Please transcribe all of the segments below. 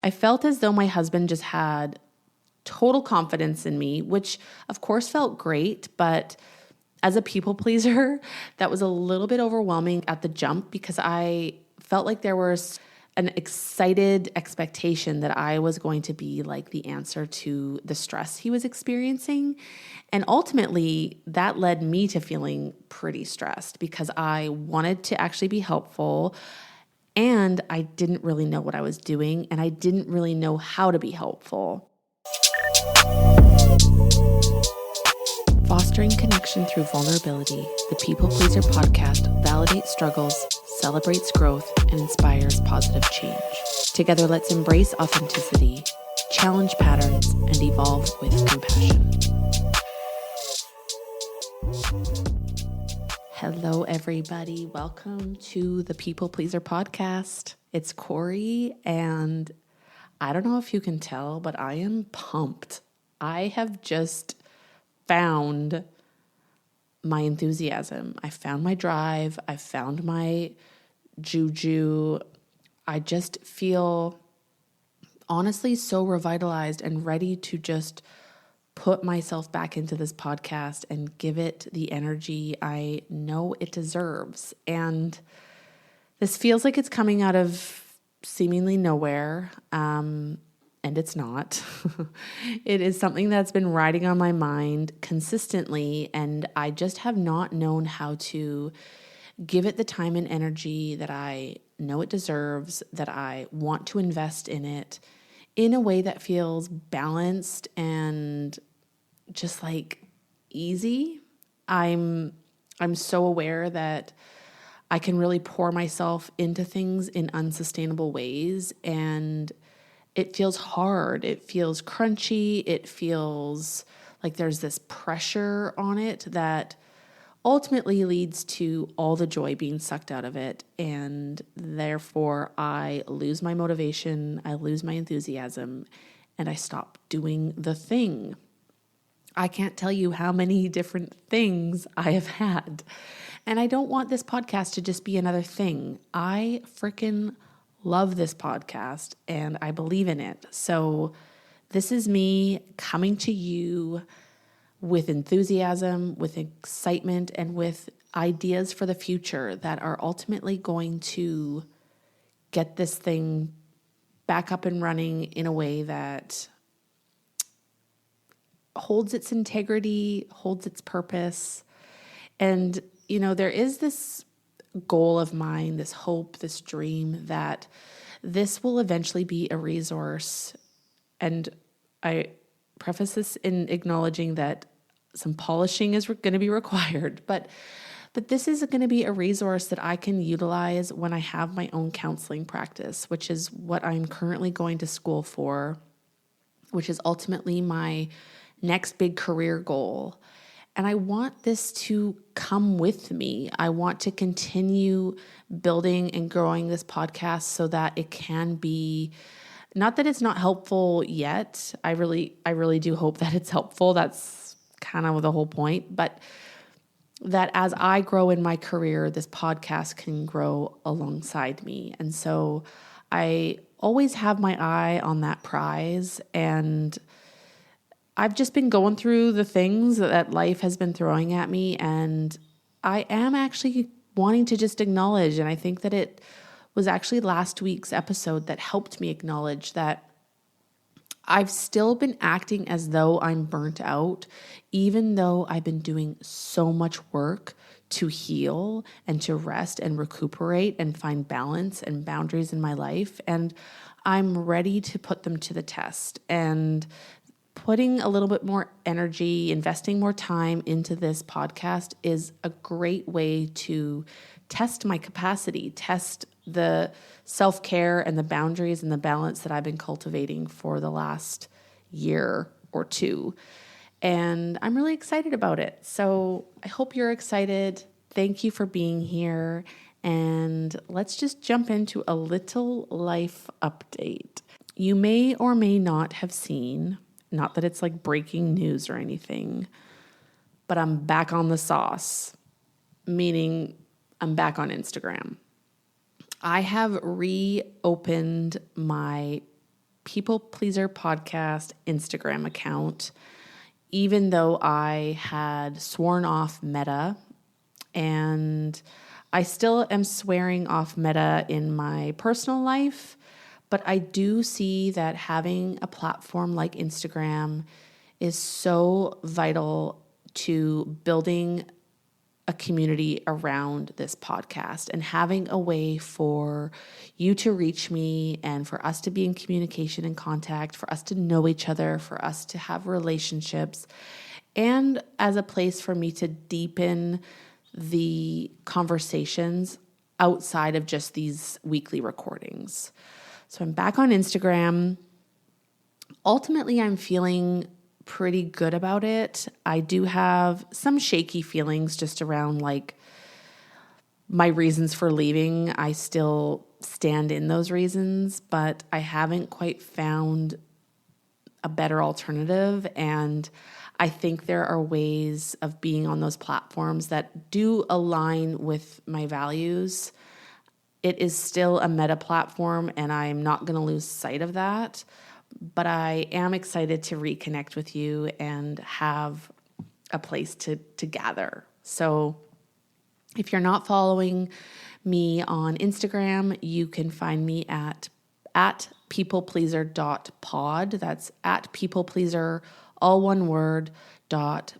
I felt as though my husband just had total confidence in me, which of course felt great, but as a people pleaser, that was a little bit overwhelming at the jump because I felt like there was an excited expectation that I was going to be like the answer to the stress he was experiencing. And ultimately, that led me to feeling pretty stressed because I wanted to actually be helpful and I didn't really know what I was doing and I didn't really know how to be helpful. Fostering connection through vulnerability, the People Pleaser podcast validates struggles, celebrates growth, and inspires positive change. Together, let's embrace authenticity, challenge patterns, and evolve with compassion. Hello, everybody. Welcome to the People Pleaser podcast. It's Corie, and I don't know if you can tell, but I am pumped. I have just found my enthusiasm. I found my drive. I found my juju. I just feel honestly so revitalized and ready to just put myself back into this podcast and give it the energy I know it deserves. And this feels like it's coming out of seemingly nowhere. And it's not. It is something that's been riding on my mind consistently, and I just have not known how to give it the time and energy that I know it deserves, that I want to invest in it in a way that feels balanced and just like easy. I'm so aware that I can really pour myself into things in unsustainable ways, and it feels hard. It feels crunchy. It feels like there's this pressure on it that ultimately leads to all the joy being sucked out of it. And therefore, I lose my motivation, I lose my enthusiasm, and I stop doing the thing. I can't tell you how many different things I have had. And I don't want this podcast to just be another thing. I freaking love this podcast and I believe in it. So this is me coming to you with enthusiasm, with excitement, and with ideas for the future that are ultimately going to get this thing back up and running in a way that holds its integrity, holds its purpose. And, you know, there is this goal of mine, this hope, this dream that this will eventually be a resource. And I preface this in acknowledging that some polishing is going to be required, but this is going to be a resource that I can utilize when I have my own counseling practice, which is what I'm currently going to school for, which is ultimately my next big career goal. And I want this to come with me. I want to continue building and growing this podcast so that it can be, not that it's not helpful yet. I really do hope that it's helpful. That's kind of the whole point. But that as I grow in my career, this podcast can grow alongside me. And so I always have my eye on that prize, and I've just been going through the things that life has been throwing at me, and I am actually wanting to just acknowledge, and I think that it was actually last week's episode that helped me acknowledge that I've still been acting as though I'm burnt out, even though I've been doing so much work to heal and to rest and recuperate and find balance and boundaries in my life. And I'm ready to put them to the test. And putting a little bit more energy, investing more time into this podcast is a great way to test my capacity, test the self-care and the boundaries and the balance that I've been cultivating for the last year or two. And I'm really excited about it. So I hope you're excited. Thank you for being here. And let's just jump into a little life update. You may or may not have seen, not that it's like breaking news or anything, but I'm back on the sauce, meaning I'm back on Instagram. I have reopened my People Pleaser Podcast Instagram account, even though I had sworn off Meta, and I still am swearing off Meta in my personal life, but I do see that having a platform like Instagram is so vital to building a community around this podcast and having a way for you to reach me and for us to be in communication and contact, for us to know each other, for us to have relationships, and as a place for me to deepen the conversations outside of just these weekly recordings. So I'm back on Instagram. Ultimately, I'm feeling pretty good about it. I do have some shaky feelings just around like my reasons for leaving. I still stand in those reasons, but I haven't quite found a better alternative. And I think there are ways of being on those platforms that do align with my values. It is still a meta platform, and I'm not going to lose sight of that. But I am excited to reconnect with you and have a place to gather. So if you're not following me on Instagram, you can find me at peoplepleaser.pod. That's at peoplepleaser, all one word, .pod.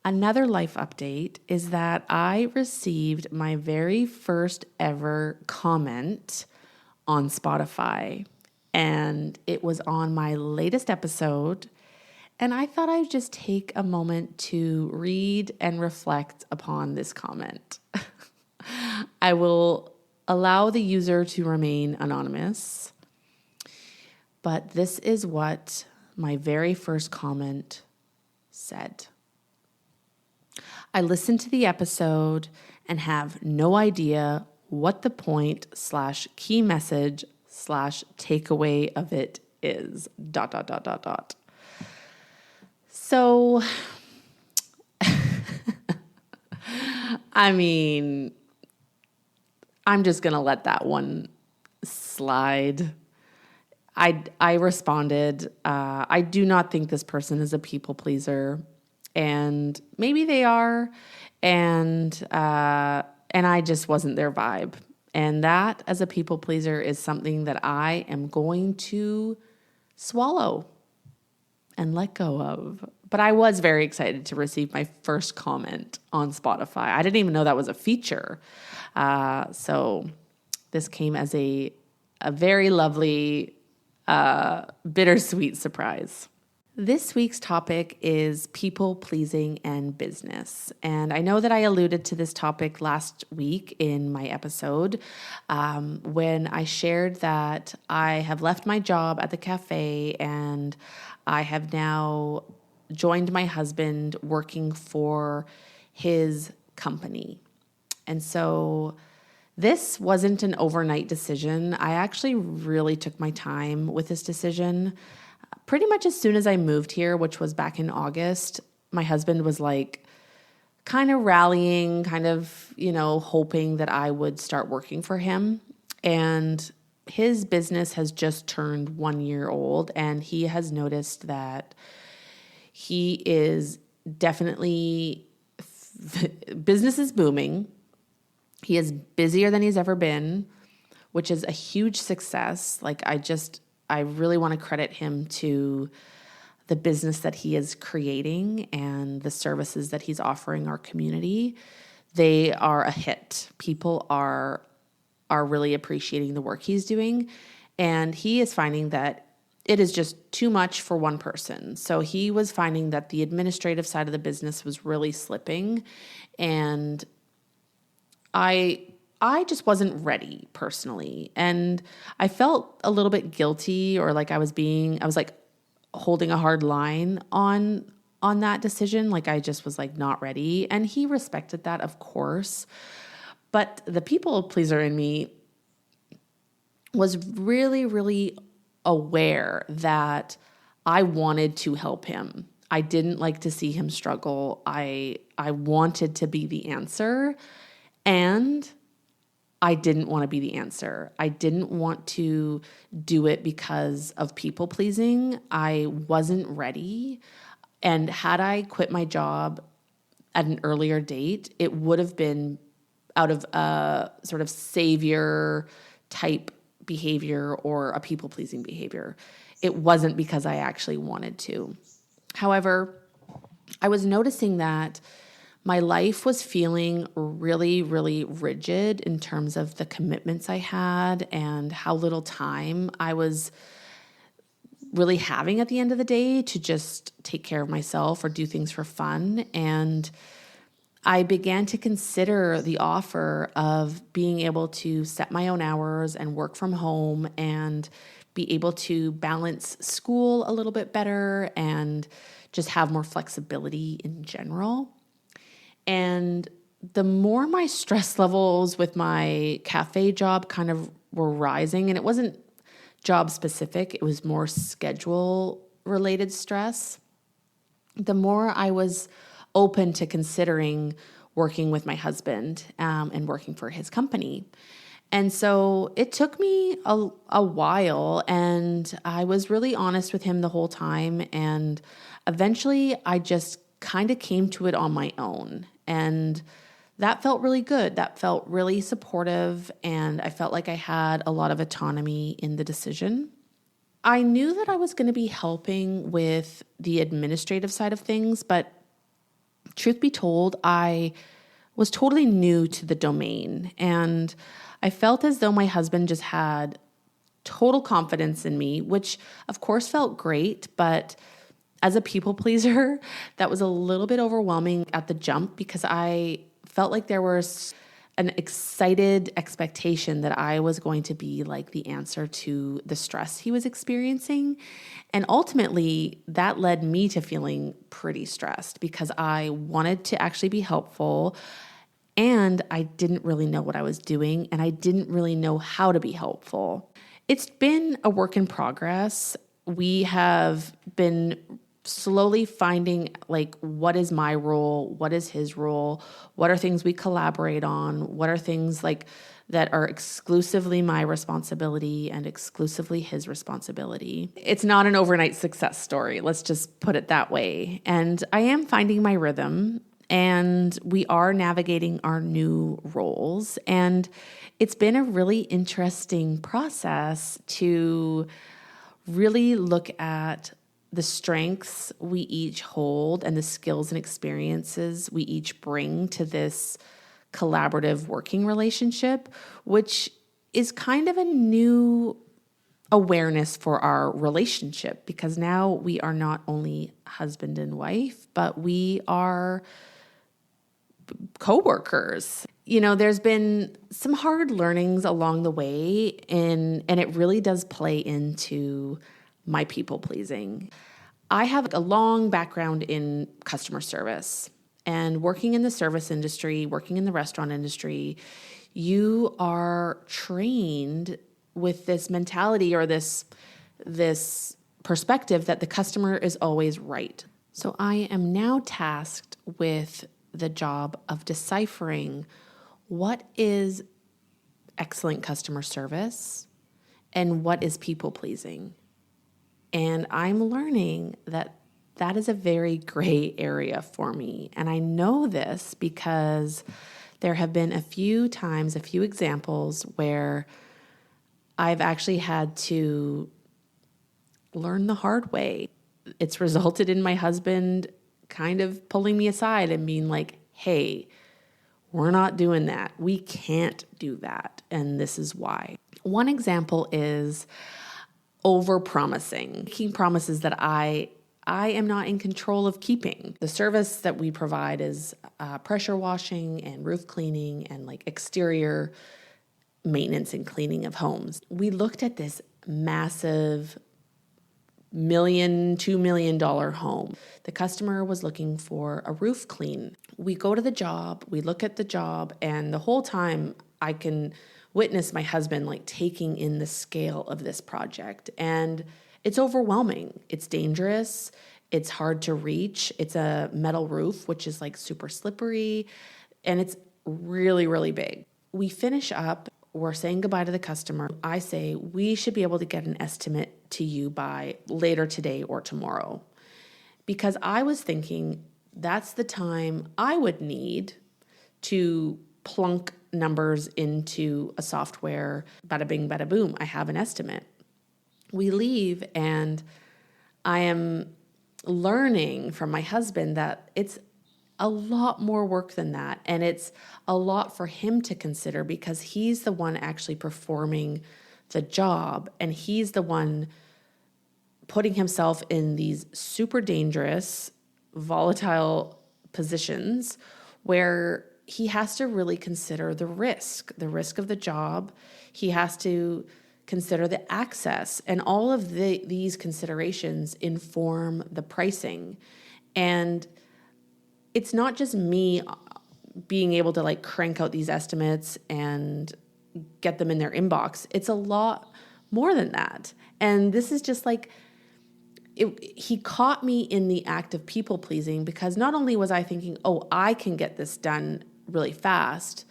Another life update is that I received my very first ever comment on Spotify, and it was on my latest episode, and I thought I'd just take a moment to read and reflect upon this comment. I will allow the user to remain anonymous, but this is what my very first comment said. I listened to the episode and have no idea what the point / key message / takeaway of it is, ... So, I mean, I'm just going to let that one slide. I responded, I do not think this person is a people pleaser, and maybe they are, and I just wasn't their vibe. And that, as a people pleaser, is something that I am going to swallow and let go of. But I was very excited to receive my first comment on Spotify. I didn't even know that was a feature. So this came as a very lovely, bittersweet surprise. This week's topic is people pleasing and business. And I know that I alluded to this topic last week in my episode when I shared that I have left my job at the cafe and I have now joined my husband working for his company. And so this wasn't an overnight decision. I actually really took my time with this decision. Pretty much as soon as I moved here, which was back in August, my husband was like kind of rallying, kind of, hoping that I would start working for him. And his business has just turned 1 year old, and he has noticed that he is definitely, business is booming. He is busier than he's ever been, which is a huge success. Like I really want to credit him to the business that he is creating and the services that he's offering our community. They are a hit. People are really appreciating the work he's doing, and he is finding that it is just too much for one person. So he was finding that the administrative side of the business was really slipping, and I just wasn't ready personally. And I felt a little bit guilty, or like I was like holding a hard line on that decision. Like I just was like not ready. And he respected that, of course. But the people pleaser in me was really, really aware that I wanted to help him. I didn't like to see him struggle. I wanted to be the answer. And I didn't want to be the answer. I didn't want to do it because of people pleasing. I wasn't ready. And had I quit my job at an earlier date, it would have been out of a sort of savior type behavior or a people pleasing behavior. It wasn't because I actually wanted to. However, I was noticing that my life was feeling really, really rigid in terms of the commitments I had and how little time I was really having at the end of the day to just take care of myself or do things for fun. And I began to consider the offer of being able to set my own hours and work from home and be able to balance school a little bit better and just have more flexibility in general. And the more my stress levels with my cafe job kind of were rising, and it wasn't job specific, it was more schedule related stress, the more I was open to considering working with my husband and working for his company. And so it took me a while, and I was really honest with him the whole time. And eventually I just kind of came to it on my own. And that felt really good. That felt really supportive. And I felt like I had a lot of autonomy in the decision. I knew that I was going to be helping with the administrative side of things, but truth be told, I was totally new to the domain, and I felt as though my husband just had total confidence in me, which of course felt great, but as a people pleaser, that was a little bit overwhelming at the jump because I felt like there was an excited expectation that I was going to be like the answer to the stress he was experiencing. And ultimately, that led me to feeling pretty stressed because I wanted to actually be helpful, and I didn't really know what I was doing, and I didn't really know how to be helpful. It's been a work in progress. We have been slowly finding like, what is my role? What is his role? What are things we collaborate on? What are things like that are exclusively my responsibility and exclusively his responsibility? It's not an overnight success story. Let's just put it that way. And I am finding my rhythm, and we are navigating our new roles. And it's been a really interesting process to really look at the strengths we each hold and the skills and experiences we each bring to this collaborative working relationship, which is kind of a new awareness for our relationship because now we are not only husband and wife, but we are coworkers. You know, there's been some hard learnings along the way, and it really does play into my people pleasing. I have a long background in customer service, and working in the service industry, working in the restaurant industry, you are trained with this mentality or this perspective that the customer is always right. So I am now tasked with the job of deciphering what is excellent customer service and what is people pleasing. And I'm learning that that is a very gray area for me. And I know this because there have been a few times, a few examples where I've actually had to learn the hard way. It's resulted in my husband kind of pulling me aside and being like, hey, we're not doing that. We can't do that. And this is why. One example is over-promising, making promises that I am not in control of keeping. The service that we provide is pressure washing and roof cleaning and like exterior maintenance and cleaning of homes. We looked at this massive $2 million home. The customer was looking for a roof clean. We go to the job, we look at the job, and the whole time I can witness my husband like taking in the scale of this project. And it's overwhelming. It's dangerous. It's hard to reach. It's a metal roof, which is like super slippery. And it's really, really big. we finish up, we're saying goodbye to the customer. I say, we should be able to get an estimate to you by later today or tomorrow. Because I was thinking that's the time I would need to plunk numbers into a software. Bada bing, bada boom, I have an estimate. We leave, and I am learning from my husband that it's a lot more work than that. And it's a lot for him to consider because he's the one actually performing the job, and he's the one putting himself in these super dangerous, volatile positions where he has to really consider the risk of the job. He has to consider the access, and all of these considerations inform the pricing. And it's not just me being able to like crank out these estimates and get them in their inbox. It's a lot more than that. And this is just like, he caught me in the act of people pleasing, because not only was I thinking, oh, I can get this done really fast,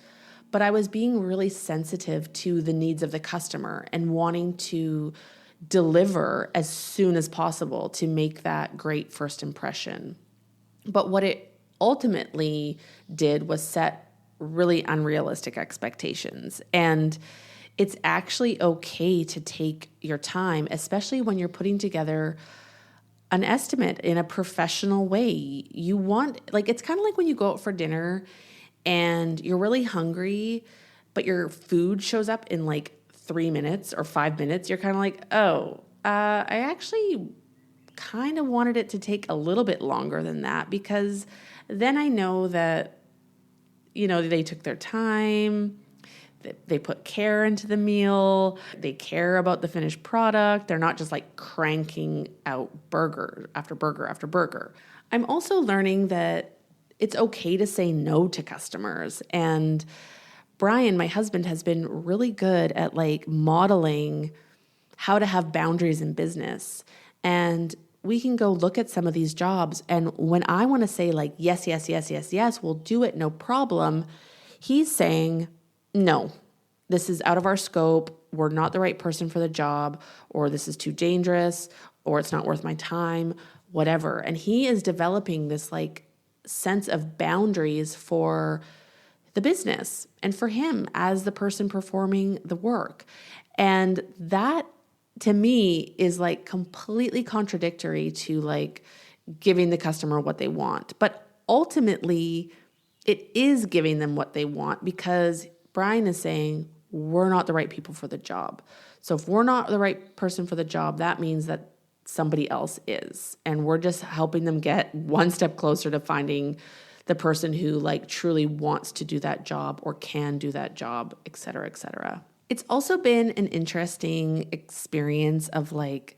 but I was being really sensitive to the needs of the customer and wanting to deliver as soon as possible to make that great first impression. But what it ultimately did was set really unrealistic expectations. And it's actually okay to take your time, especially when you're putting together an estimate in a professional way. You want, like, it's kind of like when you go out for dinner and you're really hungry, but your food shows up in like 3 minutes or 5 minutes. You're kind of like, oh, I actually kind of wanted it to take a little bit longer than that, because then I know that, they took their time. They put care into the meal. They care about the finished product. They're not just like cranking out burger after burger after burger. I'm also learning that it's okay to say no to customers. And Brian, my husband, has been really good at like modeling how to have boundaries in business. And we can go look at some of these jobs. And when I want to say like, yes, yes, yes, yes, yes, we'll do it, no problem, he's saying, no, this is out of our scope. We're not the right person for the job, or this is too dangerous, or it's not worth my time, whatever. And he is developing this like sense of boundaries for the business and for him as the person performing the work. And that to me is like completely contradictory to like giving the customer what they want. But ultimately, it is giving them what they want, because Brian is saying, we're not the right people for the job. So if we're not the right person for the job, that means that somebody else is. And we're just helping them get one step closer to finding the person who like truly wants to do that job or can do that job, et cetera, et cetera. It's also been an interesting experience of like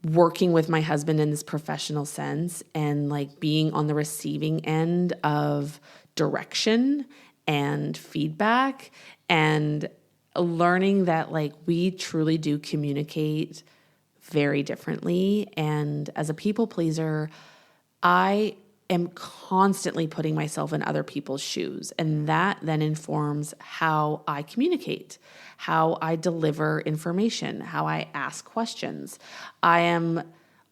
working with my husband in this professional sense and like being on the receiving end of direction and feedback, and learning that like we truly do communicate very differently. And as a people pleaser, I am constantly putting myself in other people's shoes. And that then informs how I communicate, how I deliver information, how I ask questions. I am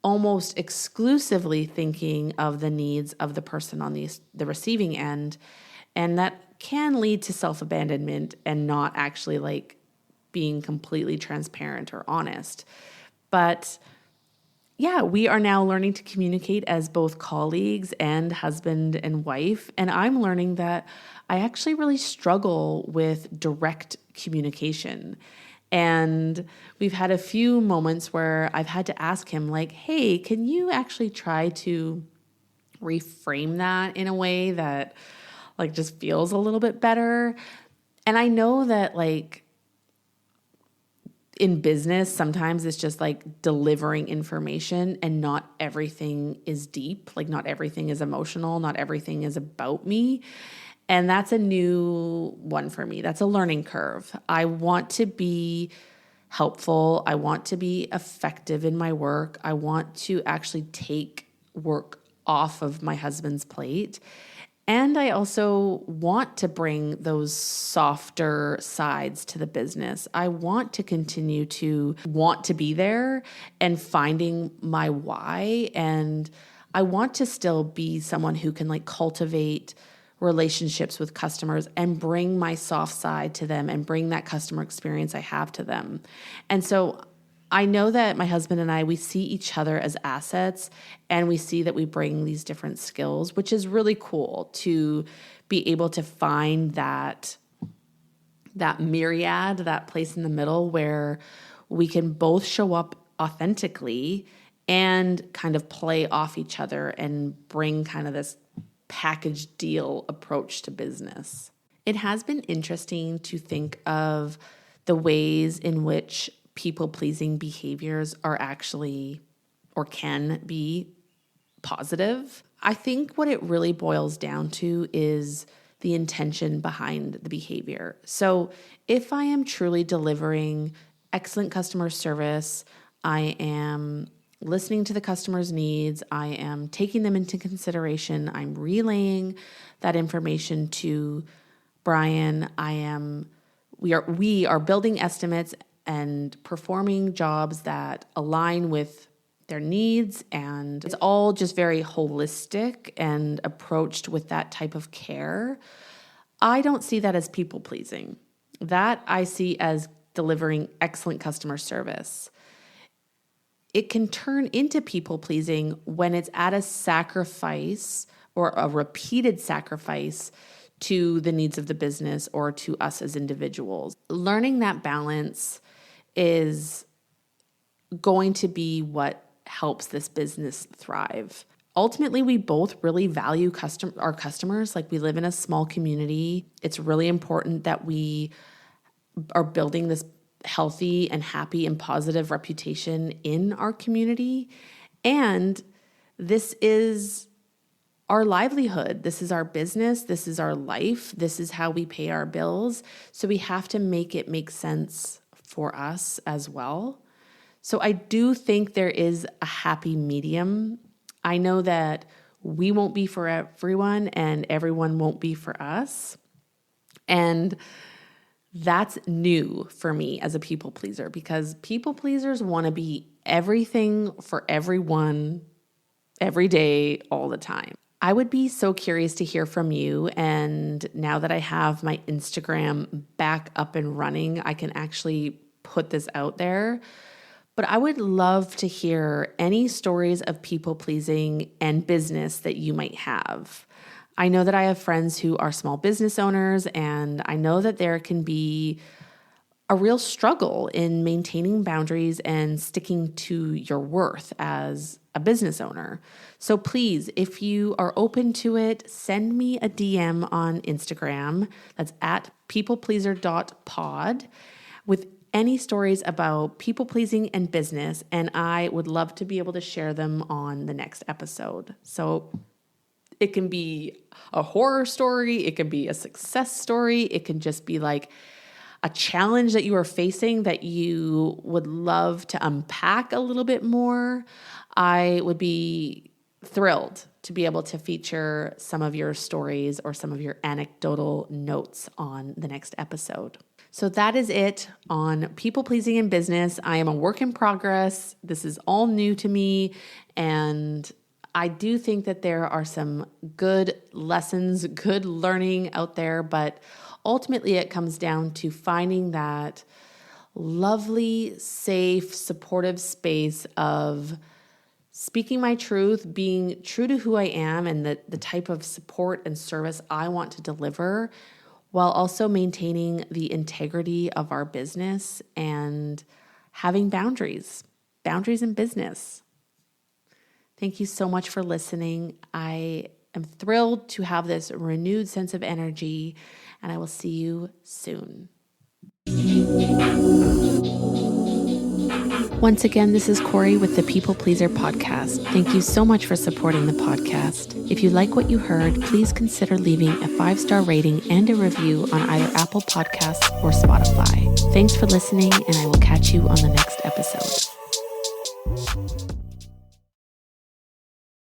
almost exclusively thinking of the needs of the person on the receiving end. And that can lead to self-abandonment and not actually like being completely transparent or honest. But yeah, we are now learning to communicate as both colleagues and husband and wife. And I'm learning that I actually really struggle with direct communication. And we've had a few moments where I've had to ask him like, hey, can you actually try to reframe that in a way that like just feels a little bit better? And I know that like in business, sometimes it's just like delivering information and not everything is deep. Like not everything is emotional. Not everything is about me. And that's a new one for me. That's a learning curve. I want to be helpful. I want to be effective in my work. I want to actually take work off of my husband's plate. And I also want to bring those softer sides to the business. I want to continue to want to be there and finding my why. And I want to still be someone who can like cultivate relationships with customers and bring my soft side to them and bring that customer experience I have to them. And so I know that my husband and I, we see each other as assets, and we see that we bring these different skills, which is really cool to be able to find that myriad, that place in the middle where we can both show up authentically and kind of play off each other and bring kind of this package deal approach to business. It has been interesting to think of the ways in which people-pleasing behaviors are actually or can be positive. I think what it really boils down to is the intention behind the behavior. So if I am truly delivering excellent customer service, I am listening to the customer's needs, I am taking them into consideration, I'm relaying that information to Brian, we are building estimates and performing jobs that align with their needs. And it's all just very holistic and approached with that type of care. I don't see that as people pleasing. That I see as delivering excellent customer service. It can turn into people pleasing when it's at a sacrifice or a repeated sacrifice to the needs of the business or to us as individuals. Learning that balance is going to be what helps this business thrive. Ultimately, we both really value our customers. Like, we live in a small community. It's really important that we are building this healthy and happy and positive reputation in our community. And this is our livelihood. This is our business. This is our life. This is how we pay our bills. So we have to make it make sense for us as well. So I do think there is a happy medium. I know that we won't be for everyone and everyone won't be for us. And that's new for me as a people pleaser, because people pleasers want to be everything for everyone every day, all the time. I would be so curious to hear from you. And now that I have my Instagram back up and running, I can actually put this out there. But I would love to hear any stories of people pleasing and business that you might have. I know that I have friends who are small business owners, and I know that there can be a real struggle in maintaining boundaries and sticking to your worth as a business owner. So please, if you are open to it, send me a DM on Instagram. That's at peoplepleaser.pod with any stories about people pleasing and business, and I would love to be able to share them on the next episode. So it can be a horror story, it can be a success story, it can just be like a challenge that you are facing that you would love to unpack a little bit more. I would be thrilled to be able to feature some of your stories or some of your anecdotal notes on the next episode. So that is it on people pleasing in business. I am a work in progress. This is all new to me, and I do think that there are some good lessons, good learning out there, but ultimately it comes down to finding that lovely, safe, supportive space of speaking my truth, being true to who I am and the type of support and service I want to deliver, while also maintaining the integrity of our business and having boundaries in business. Thank you so much for listening. I am thrilled to have this renewed sense of energy, and I will see you soon. Once again, this is Corie with the People Pleaser Podcast. Thank you so much for supporting the podcast. If you like what you heard, please consider leaving a 5-star rating and a review on either Apple Podcasts or Spotify. Thanks for listening, and I will catch you on the next episode.